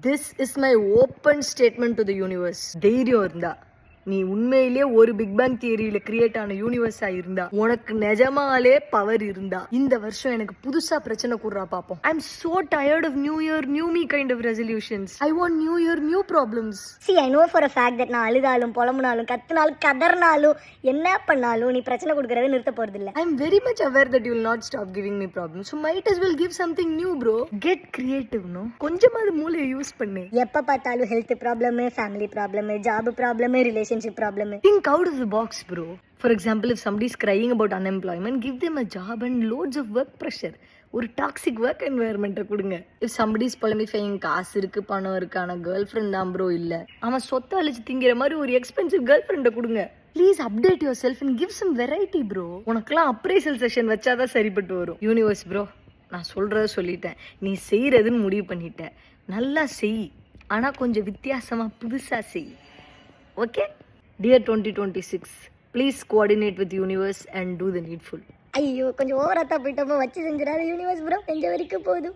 This is my open statement to the universe. தைரியம் இருந்தா, நீ உண்மையிலேயே ஒரு பிக் பேங் தியரியில கிரியேட் ஆன யூனிவர்ஸா இருந்தா, உனக்கு நிஜமாலே பவர் இருந்தா, இந்த வருஷம் எனக்கு புதுசா பிரச்சனை கூடுறா பாப்போம். I am so tired of new year new me kind of resolutions. I want new year new problems. See, I know for a fact that நான் அழுதாலும் புலம்புனாலும் கத்துனாலும் கதறினாலும் என்ன பண்ணாலும் நீ பிரச்சனை கொடுக்கறத நிறுத்த போறது இல்ல. I am very much aware that you will not stop giving me problems. So might as well give something new, bro. Get creative, no? கொஞ்சமாவது மூளையை யூஸ் பண்ணு. எப்ப பார்த்தாலும் health problem, family problem, job problem, relationship problem. Think out of the box, bro. For example, if somebody is crying about unemployment, give them a job and loads of work pressure. ஒரு toxic work என்வாயர்மெண்ட்டை கொடுங்க. If somebody's புலம்பிஃபைங் காசு இருக்கு பணம் இருக்கு ஆனால் girl friend தான் bro இல்லை, அவன் சொத்தை அழிச்சு திங்கிற மாதிரி ஒரு எக்ஸ்பென்சிவ் கேர்ள் ஃப்ரெண்டை கொடுங்க. Please update yourself and give some variety bro. உனக்குலாம் அப்ரைசல் செஷன் வச்சாதான் சரிப்பட்டு வரும். யூனிவர்ஸ் ப்ரோ, நான் சொல்கிறத சொல்லிட்டேன், நீ செய்கிறதுன்னு முடிவு பண்ணிட்டேன். நல்லா செய், ஆனால் கொஞ்சம் வித்தியாசமாக புதுசாக செய். Okay dear 2026, please coordinate with universe and do the needful. ஐயோ கொஞ்சம் ஓவராத்தா போயிட்டோமோ, வச்சு செஞ்சிடாத யூனிவர்ஸ் ப்ரோ, நெஞ்ச வரைக்கும் போதும்.